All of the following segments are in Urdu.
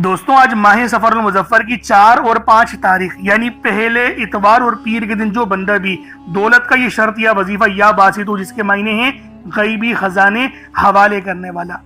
دوستوں آج ماہ سفر المظفر کی 4 اور 5 تاریخ یعنی پہلے اتوار اور پیر کے دن جو بندہ بھی دولت کا یہ شرط یا وظیفہ یا باسطو جس کے معنی ہیں غیبی خزانے حوالے کرنے والا،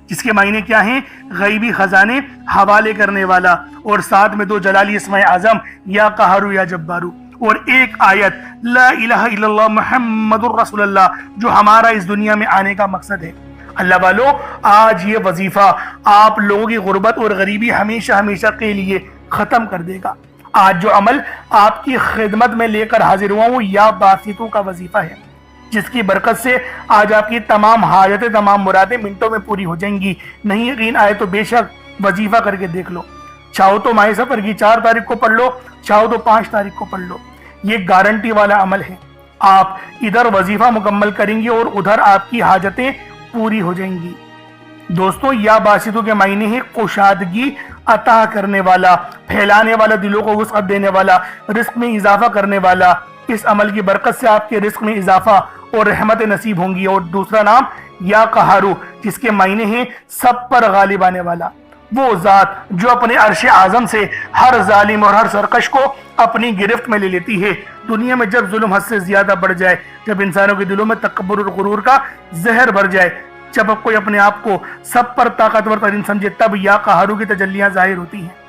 جس کے معنی کیا ہیں؟ غیبی خزانے حوالے کرنے والا، اور ساتھ میں 2 جلالی اسماء اعظم یا قہارو یا جبارو، اور ایک آیت لا الہ الا اللہ محمد الرسول اللہ جو ہمارا اس دنیا میں آنے کا مقصد ہے۔ اللہ والو، آج یہ وظیفہ آپ لوگوں کی غربت اور غریبی ہمیشہ ہمیشہ کے لیے ختم کر دے گا۔ آج جو عمل آپ کی خدمت میں لے کر حاضر ہوا ہوں یا باسطوں کا وظیفہ ہے، جس کی برکت سے آج آپ کی تمام حاجتیں تمام مرادیں منٹوں میں پوری ہو جائیں گی۔ نہیں یقین آئے تو بے شک وظیفہ کر کے دیکھ لو، چاہو تو ماہ سفر کی 4 تاریخ کو پڑھ لو، چاہو تو 5 تاریخ کو پڑھ لو، یہ گارنٹی والا عمل ہے۔ آپ ادھر وظیفہ مکمل کریں گے اور ادھر آپ کی حاجتیں پوری ہو جائیں گی۔ دوستوں یا باسطوں کے معنی ہے کشادگی عطا کرنے والا، پھیلانے والا، دلوں کو وسعت دینے والا، رزق میں اضافہ کرنے والا۔ اس عمل کی برکت سے آپ کے رزق میں اضافہ اور رحمت نصیب ہوں گی۔ اور دوسرا نام یا قہارو جس کے معنی ہیں سب پر غالب آنے والا، وہ ذات جو اپنے عرش اعظم سے ہر ظالم اور ہر سرکش کو اپنی گرفت میں لے لیتی ہے۔ دنیا میں جب ظلم حد سے زیادہ بڑھ جائے، جب انسانوں کے دلوں میں تکبر اور غرور کا زہر بھر جائے، جب کوئی اپنے آپ کو سب پر طاقتور ترین سمجھے، تب یا قہارو کی تجلیاں ظاہر ہوتی ہیں۔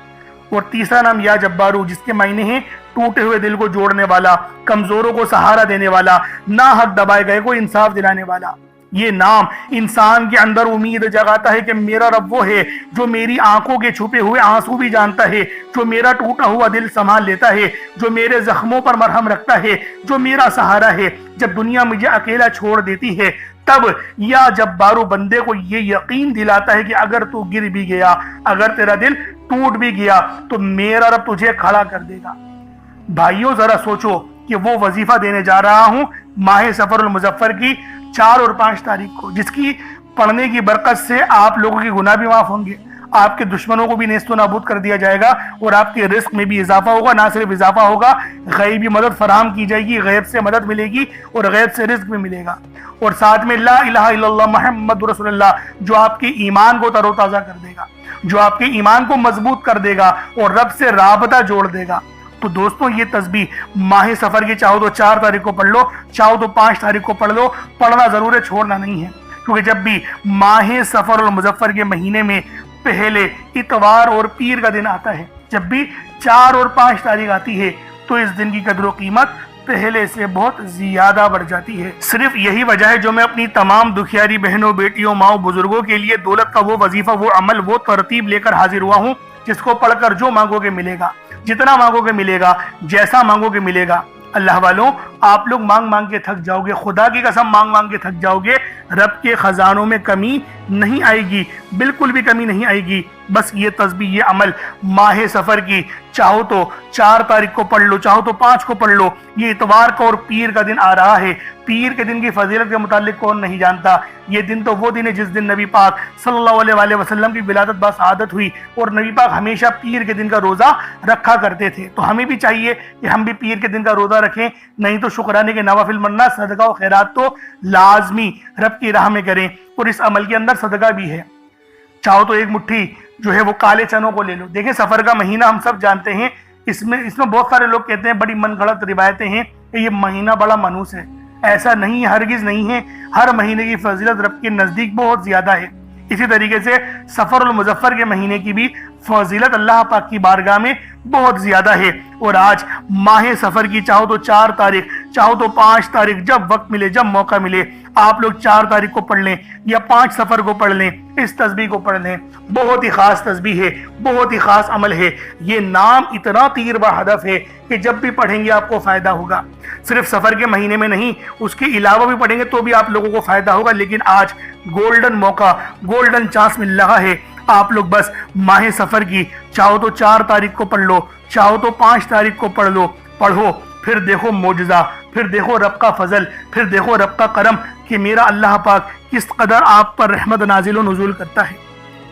اور تیسرا نام یا جبارو جس کے معنی ہیں ٹوٹے ہوئے دل کو جوڑنے والا، کمزوروں کو سہارا دینے والا، ناحق دبائے گئے کو انصاف دلانے والا۔ یہ نام انسان کے اندر امید جگاتا ہے کہ میرا رب وہ ہے جو میری آنکھوں کے چھپے ہوئے آنسو بھی جانتا ہے، جو میرا ٹوٹا ہوا دل سنبھال لیتا ہے، جو میرے زخموں پر مرہم رکھتا ہے، جو میرا سہارا ہے جب دنیا مجھے اکیلا چھوڑ دیتی ہے۔ تب یا جبارو بندے کو یہ یقین دلاتا ہے کہ اگر تو گر بھی گیا، اگر تیرا دل ٹوٹ بھی گیا تو میرا رب تجھے کھڑا کر دے گا۔ بھائیوں ذرا سوچو کہ وہ وظیفہ دینے جا رہا ہوں ماہ سفر المظفر کی 4 اور 5 تاریخ کو، جس کی پڑھنے کی برکت سے آپ لوگوں کے گناہ بھی معاف ہوں گے، آپ کے دشمنوں کو بھی نیست و نابود کر دیا جائے گا، اور آپ کے رزق میں بھی اضافہ ہوگا۔ نہ صرف اضافہ ہوگا، غیبی مدد فراہم کی جائے گی، غیب سے مدد ملے گی اور غیب سے رزق بھی ملے گا۔ اور ساتھ میں لا الہ الا اللہ محمد رسول اللہ جو آپ کے ایمان کو تر و تازہ کر دے گا، جو آپ کے ایمان کو مضبوط کر دے گا اور رب سے رابطہ جوڑ دے گا۔ تو دوستوں یہ تسبیح ماہ سفر کی چاہو تو 4 تاریخ کو پڑھ لو، چاہو تو 5 تاریخ کو پڑھ لو، پڑھنا ضرور ہے، چھوڑنا نہیں ہے، کیونکہ جب بھی ماہ سفر المظفر کے مہینے میں پہلے اتوار اور پیر کا دن آتا ہے، جب بھی 4 اور 5 تاریخ آتی ہے تو اس دن کی قدر و قیمت پہلے سے بہت زیادہ بڑھ جاتی ہے۔ صرف یہی وجہ ہے جو میں اپنی تمام دکھیاری بہنوں، بیٹیوں، ماؤں، بزرگوں کے لیے دولت کا وہ وظیفہ، وہ عمل، وہ ترتیب لے کر حاضر ہوا ہوں جس کو پڑھ کر جو مانگو گے ملے گا، جتنا مانگو گے ملے گا، جیسا مانگو گے ملے گا۔ اللہ والوں، آپ لوگ مانگ مانگ کے تھک جاؤ گے، خدا کی قسم مانگ مانگ کے تھک جاؤ گے، رب کے خزانوں میں کمی نہیں آئے گی، بالکل بھی کمی نہیں آئے گی۔ بس یہ تسبیح، یہ عمل ماہ سفر کی چاہو تو 4 تاریخ کو پڑھ لو، چاہو تو 5 کو پڑھ لو۔ یہ اتوار کا اور پیر کا دن آ رہا ہے، پیر کے دن کی فضیلت کے متعلق کون نہیں جانتا؟ یہ دن تو وہ دن ہے جس دن نبی پاک صلی اللہ علیہ وسلم کی ولادت بسعادت ہوئی، اور نبی پاک ہمیشہ پیر کے دن کا روزہ رکھا کرتے تھے۔ تو ہمیں بھی چاہیے کہ ہم بھی پیر کے دن کا روزہ رکھیں، نہیں تو شکرانے کے نوافل مرنا، صدقہ و خیرات تو لازمی رب کی راہ میں کریں۔ اور اس عمل کے اندر صدقہ بھی ہے، چاہو تو ایک مٹھی جو ہے وہ کالے چنوں کو لے لو۔ دیکھیں سفر کا مہینہ ہم سب جانتے ہیں، اس میں بہت سارے لوگ کہتے ہیں، بڑی من گھڑت روایتیں ہیں کہ یہ مہینہ بڑا منحوس ہے۔ ایسا نہیں ہے، ہرگز نہیں ہے، ہر مہینے کی فضیلت رب کے نزدیک بہت زیادہ ہے۔ اسی طریقے سے سفر المظفر کے مہینے کی بھی فضیلت اللہ پاک کی بارگاہ میں بہت زیادہ ہے۔ اور آج ماہ سفر کی چاہو تو 4 تاریخ، چاہو تو 5 تاریخ، جب وقت ملے، جب موقع ملے، آپ لوگ 4 تاریخ کو پڑھ لیں یا 5 سفر کو پڑھ لیں، اس تسبیح کو پڑھ لیں۔ بہت ہی خاص تسبیح ہے، بہت ہی خاص عمل ہے۔ یہ نام اتنا تیر و ہدف ہے کہ جب بھی پڑھیں گے آپ کو فائدہ ہوگا۔ صرف سفر کے مہینے میں نہیں، اس کے علاوہ بھی پڑھیں گے تو بھی آپ لوگوں کو فائدہ ہوگا۔ لیکن آج گولڈن موقع، گولڈن چانس مل رہا ہے، آپ لوگ بس ماہ سفر کی چاہو تو 4 تاریخ کو پڑھ لو، چاہو تو 5 تاریخ کو پڑھ لو، پڑھو، پھر دیکھو معجزہ، پھر دیکھو رب کا فضل، پھر دیکھو رب کا کرم کہ میرا اللہ پاک کس قدر آپ پر رحمت نازل و نزول کرتا ہے۔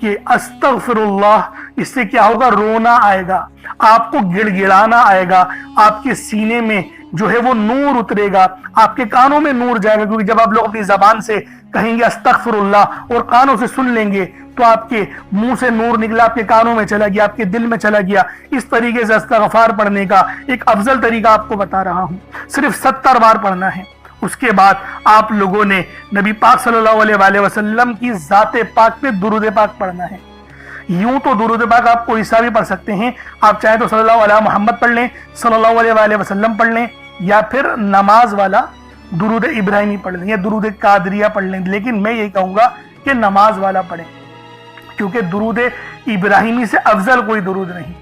کہ استغفراللہ، اس سے کیا ہوگا؟ رونا آئے گا، آپ کو گڑ گڑانا آئے گا، آپ کے سینے میں جو ہے وہ نور اترے گا، آپ کے کانوں میں نور جائے گا، کیونکہ جب آپ لوگ اپنی زبان سے کہیں گے استغفراللہ اور کانوں سے سن لیں گے تو آپ کے منہ سے نور نکلا، آپ کے کانوں میں چلا گیا، آپ کے دل میں چلا گیا۔ اس طریقے سے استغفار پڑھنے کا ایک افضل طریقہ آپ کو بتا رہا ہوں، صرف 70 بار پڑھنا ہے۔ اس کے بعد آپ لوگوں نے نبی پاک صلی اللہ علیہ وآلہ وسلم کی ذات پاک پہ درود پاک پڑھنا ہے۔ یوں تو درود پاک آپ کوئی سا بھی پڑھ سکتے ہیں، آپ چاہیں تو صلی اللہ علیہ محمد پڑھ لیں، صلی اللہ علیہ وآلہ وسلم پڑھ لیں، یا پھر نماز والا درود ابراہیمی پڑھ لیں یا درود قادریہ پڑھ لیں، لیکن میں یہی کہوں گا کہ نماز والا پڑھیں، کیونکہ درود ابراہیمی سے افضل کوئی درود نہیں۔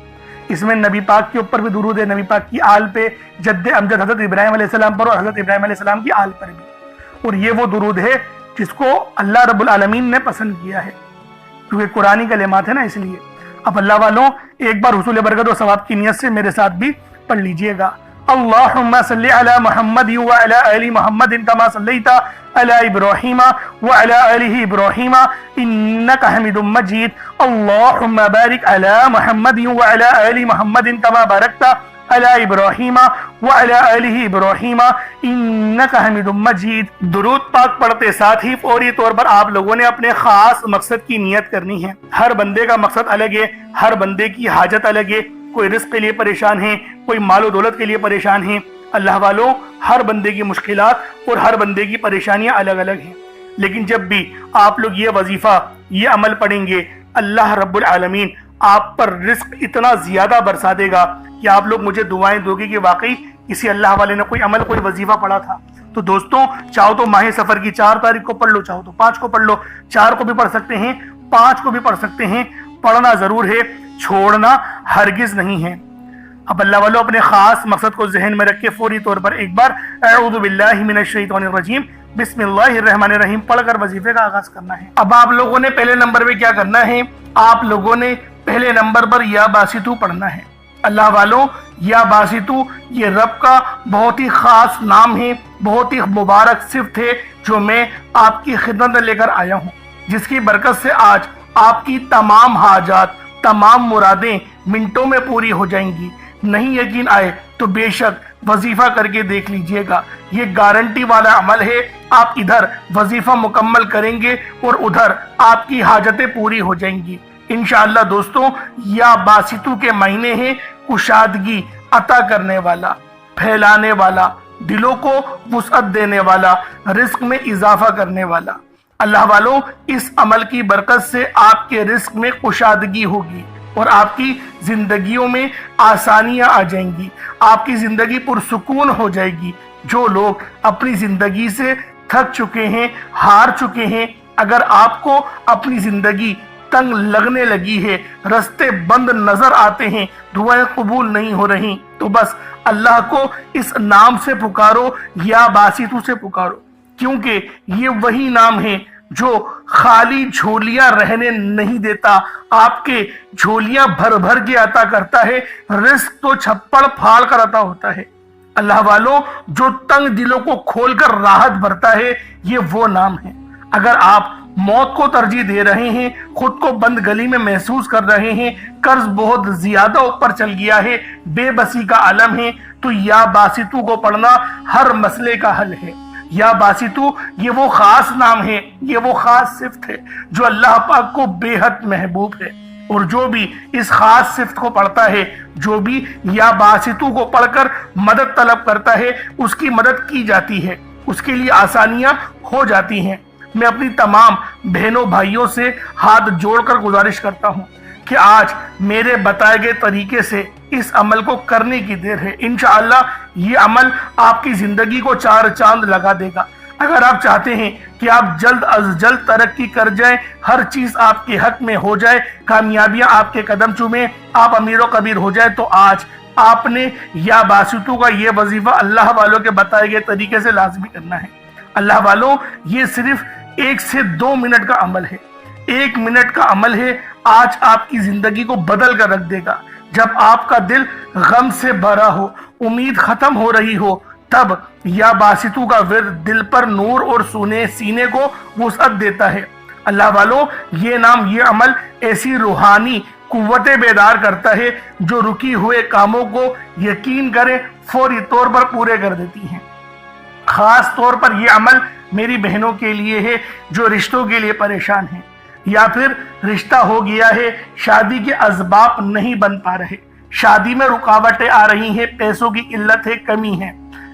اس میں نبی پاک کے اوپر بھی درود ہے، نبی پاک کی آل پہ، جد امجد حضرت ابراہیم علیہ السلام پر اور حضرت ابراہیم علیہ السلام کی آل پر بھی، اور یہ وہ درود ہے جس کو اللہ رب العالمین نے پسند کیا ہے، کیونکہ قرآنی کلمات ہے نا، اس لیے۔ اب اللہ والوں ایک بار حصول برکت و ثواب کی نیت سے میرے ساتھ بھی پڑھ لیجئے گا۔ اللہم صلی علی محمد وعلی آل محمد کما صلیت علی ابراہیم وعلی آل ابراہیم انک حمید مجید۔ اللہم بارک علی محمد وعلی آل محمد کما بارکت علی ابراہیم وعلی آل ابراہیم انک حمید مجید۔ درود پاک پڑھتے ساتھ ہی فوری طور پر آپ لوگوں نے اپنے خاص مقصد کی نیت کرنی ہے۔ ہر بندے کا مقصد الگ ہے، ہر بندے کی حاجت الگ ہے، کوئی رزق کے لیے پریشان ہے، کوئی مال و دولت کے لیے پریشان ہے۔ اللہ والوں ہر بندے کی مشکلات اور ہر بندے کی پریشانیاں الگ الگ ہیں، لیکن جب بھی آپ لوگ یہ وظیفہ، یہ عمل پڑھیں گے، اللہ رب العالمین آپ پر رزق اتنا زیادہ برسا دے گا کہ آپ لوگ مجھے دعائیں دو گے کہ واقعی کسی اللہ والے نے کوئی عمل، کوئی وظیفہ پڑھا تھا۔ تو دوستوں چاہو تو ماہ سفر کی 4 تاریخ کو پڑھ لو، چاہو تو 5 کو پڑھ لو، 4 کو بھی پڑھ سکتے ہیں، 5 کو بھی پڑھ سکتے ہیں، پڑھنا ضرور ہے، چھوڑنا ہرگز نہیں ہے۔ اب اللہ والوں اپنے خاص مقصد کو ذہن میں رکھ کے فوری طور پر ایک بار اعوذ باللہ من الشیطان الرجیم بسم اللہ الرحمن الرحیم پڑھ کر وظیفے کا آغاز کرنا ہے۔ اب آپ لوگوں نے پہلے نمبر پہ کیا کرنا ہے؟ آپ لوگوں نے پہلے نمبر پر یا باسطو پڑھنا ہے۔ اللہ والوں یا باسطو یہ رب کا بہت ہی خاص نام ہے، بہت ہی مبارک صفت ہے جو میں آپ کی خدمت میں لے کر آیا ہوں، جس کی برکت سے آج آپ کی تمام حاجات، تمام مرادیں منٹوں میں پوری ہو جائیں گی۔ نہیں یقین آئے تو بے شک وظیفہ کر کے دیکھ لیجئے گا، یہ گارنٹی والا عمل ہے۔ آپ ادھر وظیفہ مکمل کریں گے اور ادھر آپ کی حاجتیں پوری ہو جائیں گی انشاءاللہ۔ دوستوں یا باسطو کے مہینے ہیں، کشادگی عطا کرنے والا، پھیلانے والا، دلوں کو وسعت دینے والا، رزق میں اضافہ کرنے والا۔ اللہ والوں اس عمل کی برکت سے آپ کے رزق میں کشادگی ہوگی اور آپ کی زندگیوں میں آسانیاں آ جائیں گی، آپ کی زندگی پرسکون ہو جائے گی۔ جو لوگ اپنی زندگی سے تھک چکے ہیں، ہار چکے ہیں، اگر آپ کو اپنی زندگی تنگ لگنے لگی ہے، رستے بند نظر آتے ہیں، دعائیں قبول نہیں ہو رہی، تو بس اللہ کو اس نام سے پکارو، یا باسطو سے پکارو، کیونکہ یہ وہی نام ہے جو خالی جھولیاں رہنے نہیں دیتا، آپ کے جھولیاں بھر بھر کے عطا کرتا ہے، رزق تو چھپڑ پھاڑ کر عطا ہوتا ہے۔ اللہ والوں جو تنگ دلوں کو کھول کر راحت بھرتا ہے، یہ وہ نام ہے۔ اگر آپ موت کو ترجیح دے رہے ہیں، خود کو بند گلی میں محسوس کر رہے ہیں، قرض بہت زیادہ اوپر چل گیا ہے، بے بسی کا عالم ہے، تو یا باسطو کو پڑھنا ہر مسئلے کا حل ہے۔ یا باسطو یہ وہ خاص نام ہے، یہ وہ خاص صفت ہے جو اللہ پاک کو بے حد محبوب ہے، اور جو بھی اس خاص صفت کو پڑھتا ہے، جو بھی یا باسطو کو پڑھ کر مدد طلب کرتا ہے، اس کی مدد کی جاتی ہے، اس کے لیے آسانیاں ہو جاتی ہیں۔ میں اپنی تمام بہنوں بھائیوں سے ہاتھ جوڑ کر گزارش کرتا ہوں کہ آج میرے بتائے گئے طریقے سے اس عمل کو کرنے کی دیر ہے۔ انشاءاللہ یہ عمل آپ کی زندگی کو 4 چاند لگا دے گا۔ اگر آپ چاہتے ہیں کہ آپ جلد از جلد ترقی کر جائیں، ہر چیز آپ کے حق میں ہو جائے، کامیابیاں آپ کے قدم چومیں، آپ امیر و کبیر ہو جائے، تو آج آپ نے یا باسطو کا یہ وظیفہ اللہ والوں کے بتائے گئے طریقے سے لازمی کرنا ہے۔ اللہ والوں یہ صرف 1 سے 2 منٹ کا عمل ہے، 1 منٹ کا عمل ہے، آج آپ کی زندگی کو بدل کر رکھ دے گا۔ جب آپ کا دل غم سے بھرا ہو، امید ختم ہو رہی ہو، تب یا باسطو کا ورد دل پر نور اور سینے کو وسعت دیتا ہے۔ اللہ والوں یہ نام یہ عمل ایسی روحانی قوت بیدار کرتا ہے جو رکی ہوئے کاموں کو یقین کرے فوری طور پر پورے کر دیتی ہیں۔ خاص طور پر یہ عمل میری بہنوں کے لیے ہے جو رشتوں کے لیے پریشان ہیں، یا پھر رشتہ ہو گیا ہے شادی کے اسباب نہیں بن پا رہے، شادی میں رکاوٹیں آ رہی ہیں، پیسوں کی قلت ہے، کمی ہے،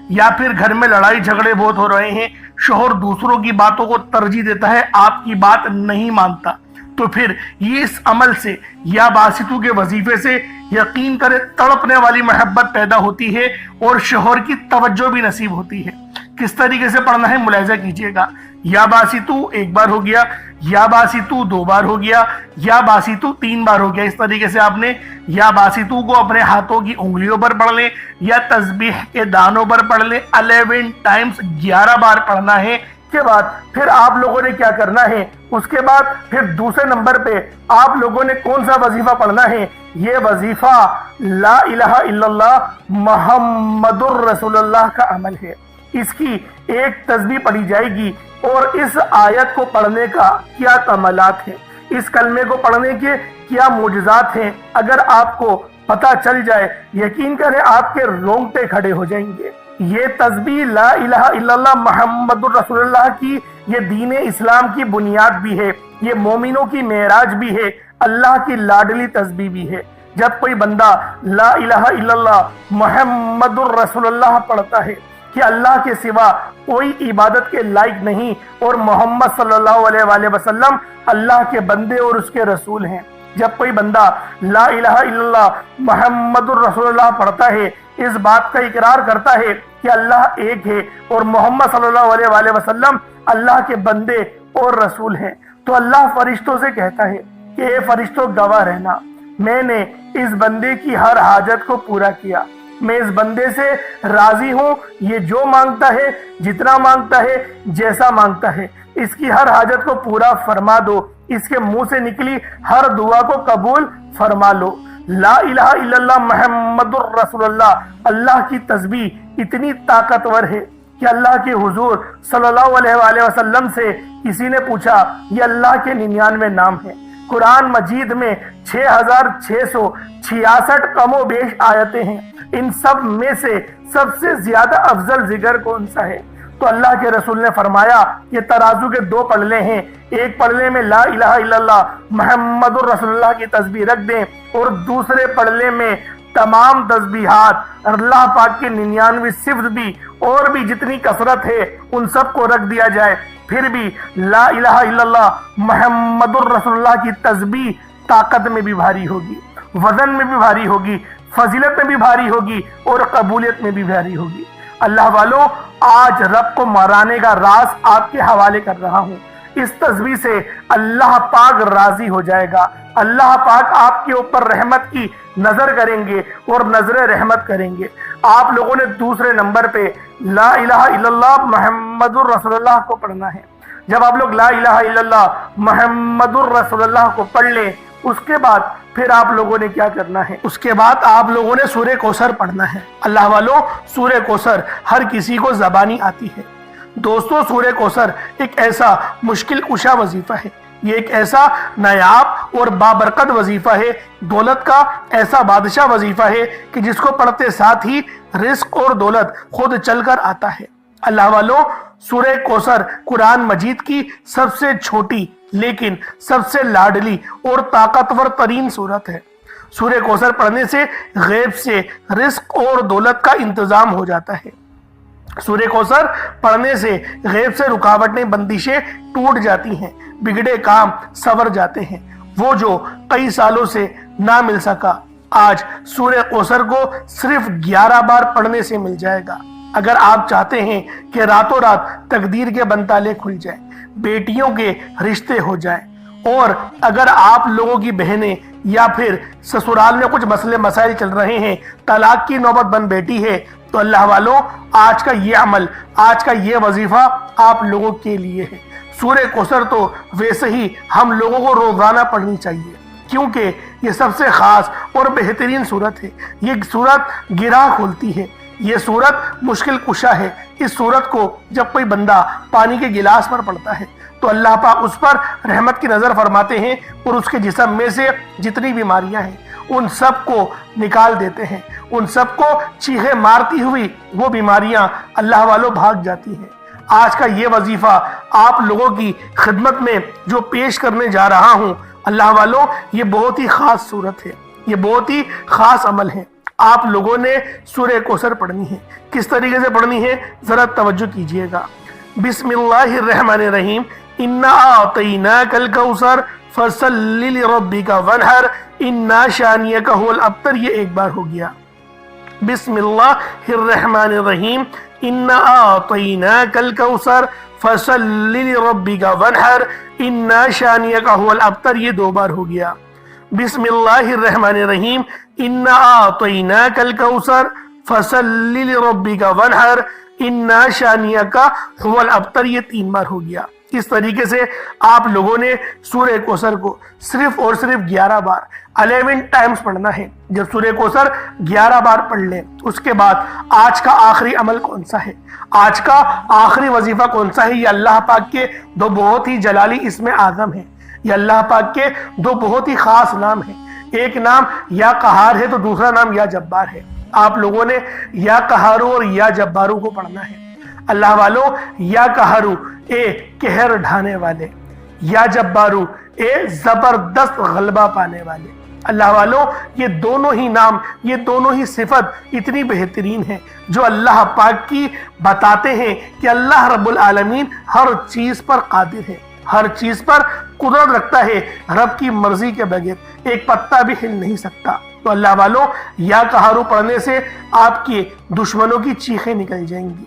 یا پھر گھر میں لڑائی جھگڑے بہت ہو رہے ہیں، شوہر دوسروں کی باتوں کو ترجیح دیتا ہے، آپ کی بات نہیں مانتا، تو پھر یہ اس عمل سے یا باسطو کے وظیفے سے یقین کرے تڑپنے والی محبت پیدا ہوتی ہے اور شوہر کی توجہ بھی نصیب ہوتی ہے۔ کس طریقے سے پڑھنا ہے ملاحظہ کیجئے گا۔ یا باسطو ایک بار ہو گیا، یا باسطو دو بار ہو گیا، یا باسطو تین بار ہو گیا۔ اس طریقے سے آپ نے یا باسطو کو اپنے ہاتھوں کی انگلیوں پر پڑھ لیں یا تسبیح کے دانوں پر پڑھ لیں، 11 ٹائمز 11 بار پڑھنا ہے۔ کے بعد پھر آپ لوگوں نے کیا کرنا ہے، اس کے بعد پھر دوسرے نمبر پہ آپ لوگوں نے کون سا وظیفہ پڑھنا ہے؟ یہ وظیفہ لا الہ الا اللہ محمد الرسول اللہ کا عمل ہے۔ اس کی ایک تسبیح پڑھی جائے گی اور اس آیت کو پڑھنے کا کیا کمالات ہیں، اس کلمے کو پڑھنے کے کیا معجزات ہیں، اگر آپ کو پتہ چل جائے یقین کریں آپ کے رونگٹے کھڑے ہو جائیں گے۔ یہ تسبیح لا الہ الا اللہ محمد الرسول اللہ کی یہ دین اسلام کی بنیاد بھی ہے، یہ مومنوں کی معراج بھی ہے، اللہ کی لاڈلی تسبیح بھی ہے۔ جب کوئی بندہ لا الہ الا اللہ محمد الرسول اللہ پڑھتا ہے کہ اللہ کے سوا کوئی عبادت کے لائق نہیں اور محمد صلی اللہ علیہ وآلہ وسلم اللہ کے بندے اور اس کے رسول ہیں، جب کوئی بندہ لا الہ الا اللہ محمد الرسول اللہ پڑھتا ہے، اس بات کا اقرار کرتا ہے کہ اللہ ایک ہے اور محمد صلی اللہ علیہ وآلہ وسلم اللہ کے بندے اور رسول ہیں، تو اللہ فرشتوں سے کہتا ہے کہ اے فرشتوں گواہ رہنا، میں نے اس بندے کی ہر حاجت کو پورا کیا، میں اس بندے سے راضی ہوں، یہ جو مانگتا ہے، جتنا مانگتا ہے، جیسا مانگتا ہے، اس کی ہر حاجت کو پورا فرما دو، اس کے منہ سے نکلی ہر دعا کو قبول فرما لو۔ لا الہ الا اللہ محمد الرسول اللہ، اللہ کی تسبیح اتنی طاقتور ہے کہ اللہ کے حضور صلی اللہ علیہ وآلہ وسلم سے کسی نے پوچھا، یہ اللہ کے 99 نام ہیں، قرآن مجید میں 6666 کم و بیش آیتیں ہیں، ان سب میں سے سب سے زیادہ افضل ذکر کون سا ہے؟ تو اللہ کے رسول نے فرمایا یہ ترازو کے 2 پلڑے ہیں، ایک پلڑے میں لا الہ الا اللہ محمد الرسول اللہ کی تسبیح رکھ دیں اور دوسرے پلڑے میں تمام تسبیحات اللہ پاک کے 99 صفت بھی اور بھی جتنی کثرت ہے ان سب کو رکھ دیا جائے، پھر بھی لا الہ الا اللہ محمد الرسول اللہ کی تسبیح طاقت میں بھی بھاری ہوگی، وزن میں بھی بھاری ہوگی، فضیلت میں بھی بھاری ہوگی اور قبولیت میں بھی بھاری ہوگی۔ اللہ والوں آج رب کو مرانے کا راز آپ کے حوالے کر رہا ہوں، اس تسبیح سے اللہ پاک راضی ہو جائے گا، اللہ پاک آپ کے اوپر رحمت کی نظر کریں گے اور نظر رحمت کریں گے۔ آپ لوگوں نے دوسرے نمبر پہ لا الہ الا اللہ محمد الرسول اللہ کو پڑھنا ہے۔ جب آپ لوگ لا الہ الا اللہ محمد الرسول اللہ کو پڑھ لیں، اس کے بعد پھر آپ لوگوں نے کیا کرنا ہے؟ اس کے بعد آپ لوگوں نے سورہ کوثر پڑھنا ہے۔ اللہ والوں سورہ کوثر ہر کسی کو زبانی آتی ہے۔ دوستو سورہ کوثر ایک ایسا مشکل کشا وظیفہ ہے، یہ ایک ایسا نایاب اور بابرکت وظیفہ ہے، دولت کا ایسا بادشاہ وظیفہ ہے کہ جس کو پڑھتے ساتھ ہی رزق اور دولت خود چل کر آتا ہے۔ اللہ والوں سورہ کوثر قرآن مجید کی سب سے چھوٹی لیکن سب سے لاڈلی اور طاقتور ترین سورت ہے۔ سورہ کوثر پڑھنے سے غیب سے رزق اور دولت کا انتظام ہو جاتا ہے۔ سورہ کوثر پڑھنے سے غیب سے رکاوٹیں بندشیں ٹوٹ جاتی ہیں، بگڑے کام سنور جاتے ہیں، وہ جو کئی سالوں سے نہ مل سکا آج سورہ کوثر کو صرف 11 بار پڑھنے سے مل جائے گا۔ اگر آپ چاہتے ہیں کہ راتوں رات تقدیر کے بنتالے کھل جائیں، بیٹیوں کے رشتے ہو جائیں، اور اگر آپ لوگوں کی بہنیں یا پھر سسرال میں کچھ مسئلے مسائل چل رہے ہیں، طلاق کی نوبت بن بیٹھی ہے، تو اللہ والوں آج کا یہ عمل، آج کا یہ وظیفہ آپ لوگوں کے لیے ہے۔ سورہ کوثر تو ویسے ہی ہم لوگوں کو روزانہ پڑھنی چاہیے، کیونکہ یہ سب سے خاص اور بہترین سورت ہے۔ یہ سورت گرہ کھولتی ہے، یہ سورت مشکل کشا ہے۔ اس سورت کو جب کوئی بندہ پانی کے گلاس پر پڑھتا ہے تو تو اللہ پاک اس پر رحمت کی نظر فرماتے ہیں اور اس کے جسم میں سے جتنی بیماریاں ہیں ان سب کو نکال دیتے ہیں، ان سب کو چیخیں مارتی ہوئی وہ بیماریاں اللہ والوں بھاگ جاتی ہیں۔ آج کا یہ وظیفہ آپ لوگوں کی خدمت میں جو پیش کرنے جا رہا ہوں اللہ والوں، یہ بہت ہی خاص صورت ہے، یہ بہت ہی خاص عمل ہے۔ آپ لوگوں نے سورہ کوثر پڑھنی ہے۔ کس طریقے سے پڑھنی ہے ذرا توجہ کیجئے گا۔ بسم اللہ الرحمن الرحیم، انا اعطیناک الکوثر فصلی لربک وانحر انا شانیک هو الابتر، یہ ایک بار ہو گیا۔ بسم اللہ الرحمن الرحیم، انا اعطیناک الکوثر فصلی لربک وانحر انا شانیک هو الابتر، یہ دو بار ہو گیا۔ بسم اللہ الرحمن الرحیم، انا اعطیناک الکوثر فصلی لربک وانحر انا شانیک هو الابتر، یہ تین بار ہو گیا۔ اس طریقے سے آپ لوگوں نے سورہ کوثر کو صرف اور صرف 11 بار 11 ٹائمز پڑھنا ہے۔ جب سورہ کوثر 11 بار پڑھ لیں اس کے بعد آج کا آخری عمل کون سا ہے، آج کا آخری وظیفہ کون سا ہے، یہ اللہ پاک کے دو بہت ہی جلالی اسم اعظم ہیں، یہ اللہ پاک کے دو بہت ہی خاص نام ہیں۔ ایک نام یا قہار ہے تو دوسرا نام یا جبار ہے۔ آپ لوگوں نے یا قہارو اور یا جبارو کو پڑھنا ہے۔ اللہ والوں، یا قہارو اے قہر ڈھانے والے، یا جبارو اے زبردست غلبہ پانے والے۔ اللہ والوں، یہ دونوں ہی نام، یہ دونوں ہی صفت اتنی بہترین ہیں جو اللہ پاک کی بتاتے ہیں کہ اللہ رب العالمین ہر چیز پر قادر ہے، ہر چیز پر قدرت رکھتا ہے، رب کی مرضی کے بغیر ایک پتا بھی ہل نہیں سکتا۔ تو اللہ والوں، یا قہارو پڑھنے سے آپ کے دشمنوں کی چیخیں نکل جائیں گی،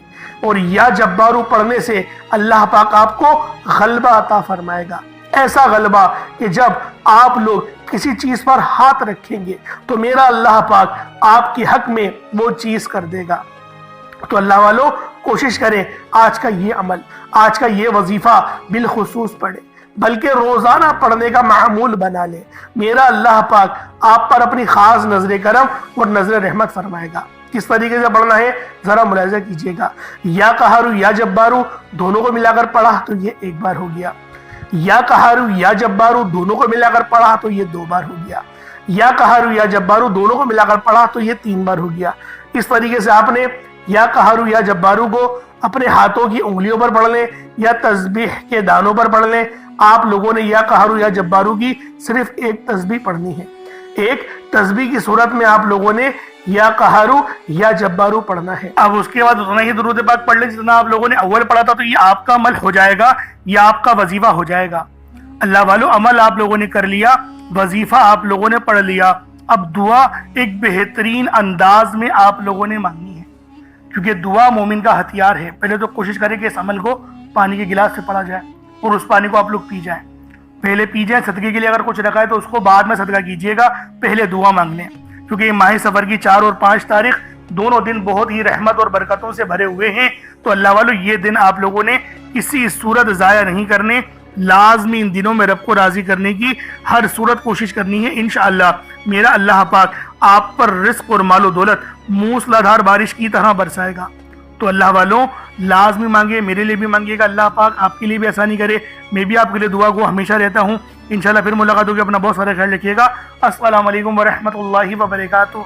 اور یا جبارو پڑھنے سے اللہ پاک آپ کو غلبہ عطا فرمائے گا، ایسا غلبہ کہ جب آپ لوگ کسی چیز پر ہاتھ رکھیں گے تو میرا اللہ پاک آپ کے حق میں وہ چیز کر دے گا۔ تو اللہ والوں، کوشش کریں آج کا یہ عمل، آج کا یہ وظیفہ بالخصوص پڑھیں، بلکہ روزانہ پڑھنے کا معمول بنا لیں۔ میرا اللہ پاک آپ پر اپنی خاص نظر کرم اور نظر رحمت فرمائے گا۔ کس طریقے سے پڑھنا ہے ذرا ملاحظہ کیجئے گا۔ یا قہارو یا جبارو دونوں کو ملا کر پڑھا تو یہ ایک بار ہو گیا، یا قہارو یا جبارو دونوں کو ملا کر پڑھا تو یہ دو بار ہو گیا، یا قہارو یا جبارو دونوں کو ملا کر پڑھا تو یہ تین بار ہو گیا۔ اس طریقے سے آپ نے یا قہارو یا جبارو کو اپنے ہاتھوں کی انگلیوں پر پڑھ لیں یا تسبیح کے دانوں پر پڑھ لیں۔ آپ لوگوں نے یا قہارو یا جبارو کی صرف ایک تسبیح پڑھنی ہے، ایک تسبیح کی صورت میں آپ لوگوں نے یا قہارو یا جبارو پڑھنا ہے۔ اب اس کے بعد اتنا ہی درود پاک پڑھ لیں جتنا آپ لوگوں نے اول پڑھا تھا، تو یہ آپ کا عمل ہو جائے گا، یہ آپ کا وظیفہ ہو جائے گا۔ اللہ والو، عمل آپ لوگوں نے کر لیا، وظیفہ آپ لوگوں نے پڑھ لیا، اب دعا ایک بہترین انداز میں آپ لوگوں نے مانگنی ہے، کیونکہ دعا مومن کا ہتھیار ہے۔ پہلے تو کوشش کریں کہ اس عمل کو پانی کے گلاس سے پڑھا جائے اور اس پانی کو آپ لوگ پی جائیں، پہلے پی جائیں۔ صدقے کے لیے اگر کچھ رکھا ہے تو اس کو بعد میں صدقہ کیجئے گا، پہلے دعا مانگ لیں، کیونکہ یہ ماہ سفر کی 4 اور 5 تاریخ دونوں دن بہت ہی رحمت اور برکتوں سے بھرے ہوئے ہیں۔ تو اللہ والو، یہ دن آپ لوگوں نے کسی صورت ضائع نہیں کرنے، لازمی ان دنوں میں رب کو راضی کرنے کی ہر صورت کوشش کرنی ہے۔ انشاءاللہ میرا اللہ پاک آپ پر رزق اور مال و دولت موسلا دھار بارش کی طرح برسائے گا۔ تو اللہ والوں، لازمی مانگے، میرے لیے بھی مانگیے گا، اللہ پاک آپ کے لیے بھی آسانی کرے۔ میں بھی آپ کے لیے دعا کو ہمیشہ رہتا ہوں۔ انشاءاللہ پھر ملاقات ہوگی، اپنا بہت سارا خیال رکھیے گا۔ السلام علیکم ورحمۃ اللہ وبرکاتہ۔